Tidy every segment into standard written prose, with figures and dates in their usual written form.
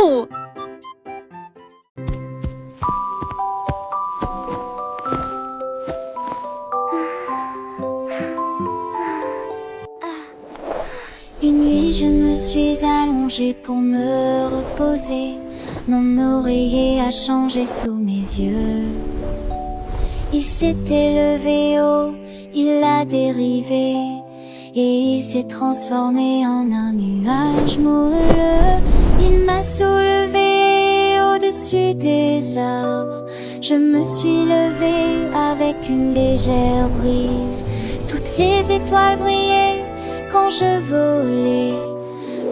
go! Une nuit, je me suis allongée pour me reposer. Mon oreiller a changé sous mes yeux. Il s'était levé haut, il a dérivé, et il s'est transformé en un nuage moelleux. Il m'a soulevé au-dessus des arbres. Je me suis levée avec une légère brise. Toutes les étoiles brillaient quand je volais.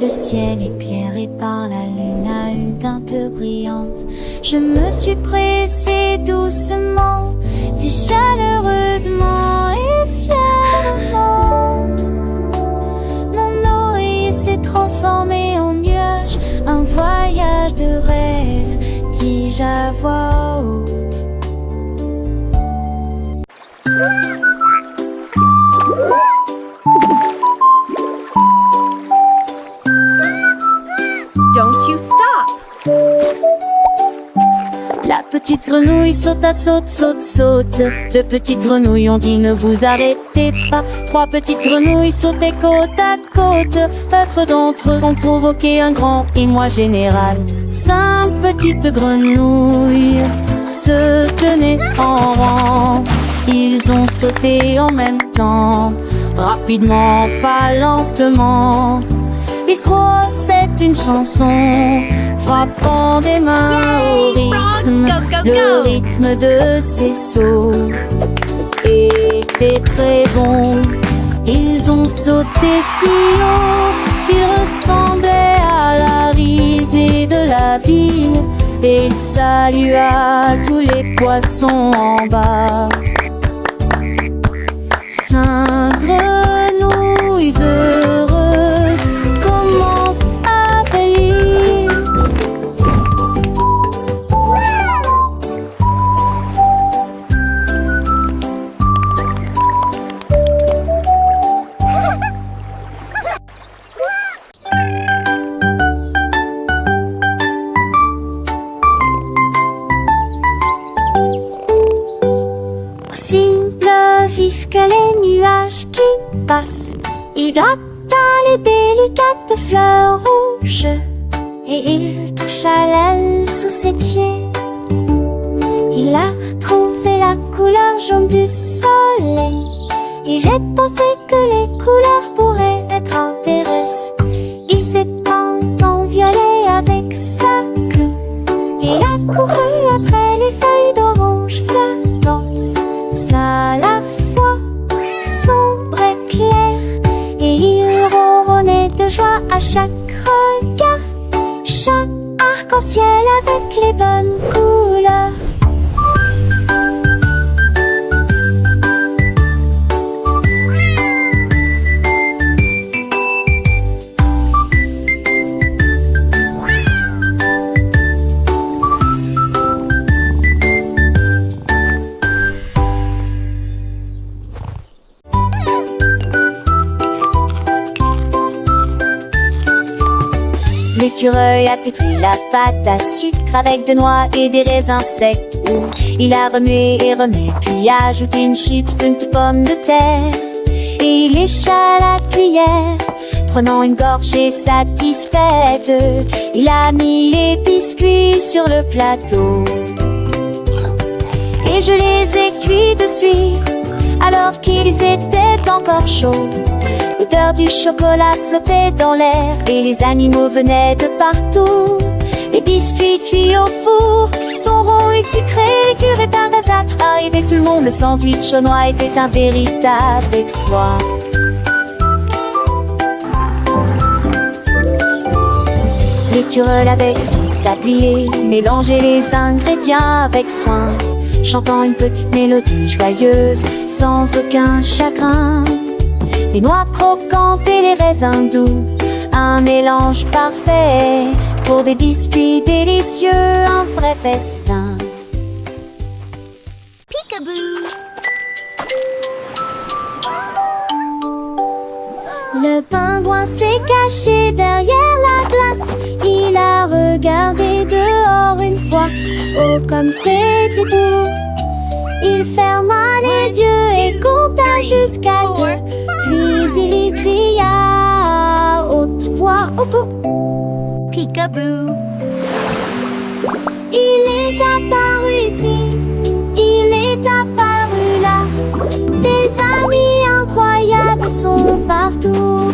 Le ciel éclairé par la lune a une teinte brillante. Je me suis pressée doucement, si chaleureusement et fièrement. Mon oreiller s'est transformé en nuage, un voyage de rêve, dis-je à voix haute. Don't you stop! La petite grenouille sauta, saute, saute, saute. Deux petites grenouilles ont dit ne vous arrêtez pas. Trois petites grenouilles sautaient côte à côte. Quatre d'entre eux ont provoqué un grand émoi général. Cinq petites grenouilles se tenaient en rang. Ils ont sauté en même temps, rapidement, pas lentement. Ils croissaient une chanson, frappant des mains au rythme. Le rythme de ces sauts était très bon. Ils ont sauté si haut qu'ils ressemblaient à la risée de la ville. Et ils salua tous les poissons en bas. Cinq grenouilles heureuses commencent à bêlir. Aussi le vif que les nuages qui passent, il gratta les délicates fleurs rouges et il toucha l'aile sous ses pieds. Il a trouvé la couleur jaune du soleil et j'ai pensé que les couleurs pourraient être intéressantes. Il s'épand en violet avec sa queue et a couru après les feuilles d'orange flottantes. À la fois sombre et clair, et il ronronnait de joie à chaque regard. Chaque arc-en-ciel avec les bonnes couleurs. L'écureuil a pétri la pâte à sucre avec des noix et des raisins secs. Il a remué et remué, puis a ajouté une chips d'une pomme de terre. Et il lécha la cuillère, prenant une gorgée satisfaite. Il a mis les biscuits sur le plateau et je les ai cuits de suite alors qu'ils étaient encore chauds. L'odeur du chocolat flottait dans l'air et les animaux venaient de partout. Les biscuits cuits au four sont ronds et sucrés. L'écureuil par hasard arrivait tout le monde. Le sandwich aux noix était un véritable exploit. L'écureuil avec son tablier mélangeait les ingrédients avec soin, chantant une petite mélodie joyeuse sans aucun chagrin. Les noix croquantes et les raisins doux, un mélange parfait pour des biscuits délicieux, un vrai festin. Peekaboo. Le pingouin s'est caché derrière la glace. Il a regardé Oh, comme c'était doux. Il ferma les yeux et compta jusqu'à 2. Puis il cria à haute voix au bout. Peekaboo. Il est apparu ici, il est apparu là. Des amis incroyables sont partout.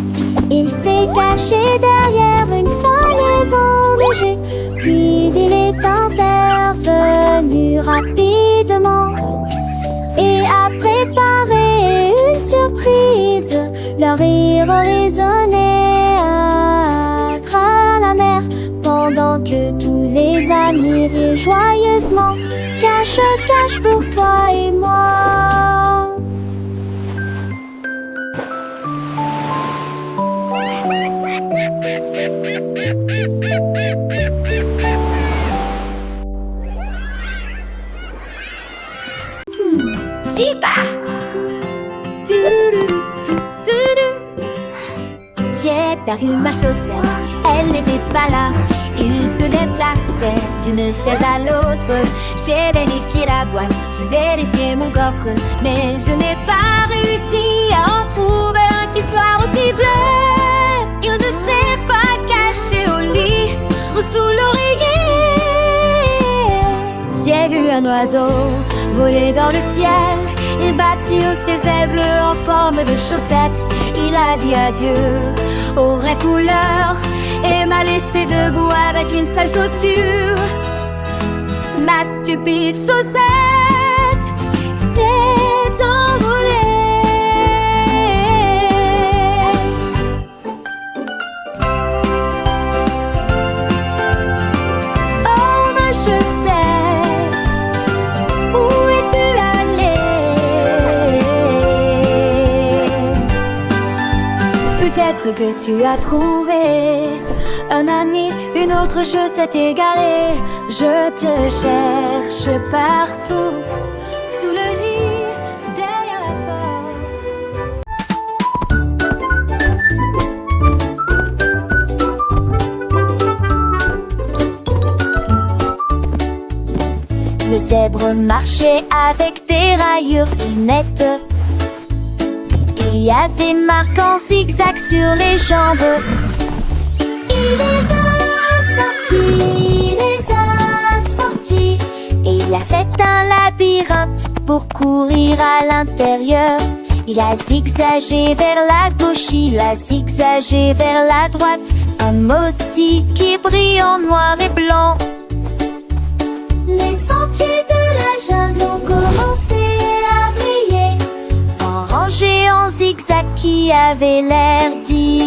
Il s'est caché derrière une falaise enneigée. Puis il est intervenu rapidement et a préparé une surprise. Leur rire résonnait à travers la mer, pendant que tous les amis rient joyeusement. Cache, cache pour toi et moi. J'ai perdu ma chaussette, elle n'était pas là. Il se déplaçait d'une chaise à l'autre. J'ai vérifié la boîte, j'ai vérifié mon coffre, mais je n'ai pas réussi à en trouver un qui soit aussi bleu. Il ne s'est pas caché au lit ou sous l'oreiller. J'ai vu un oiseau voler dans le ciel. Il battit haut ses ailes bleues en forme de chaussettes. Il a dit adieu aux vraies couleurs et m'a laissé debout avec une sale chaussure. Ma stupide chaussette s'est envolée. Oh ma chaussette, où es-tu allée? Peut-être que tu as trouvé un ami, une autre chaussette égarée. Je te cherche partout, sous le lit, derrière la porte. Le zèbre marchait avec des rayures si nettes. Il y a des marques en zigzag sur les jambes. Il les a sortis, et il a fait un labyrinthe pour courir à l'intérieur. Il a zigzagé vers la gauche, il a zigzagé vers la droite. Un motif qui brille en noir et blanc. Les sentiers de la jungle ont commencé à briller, en rangée, en zigzag qui avait l'air dit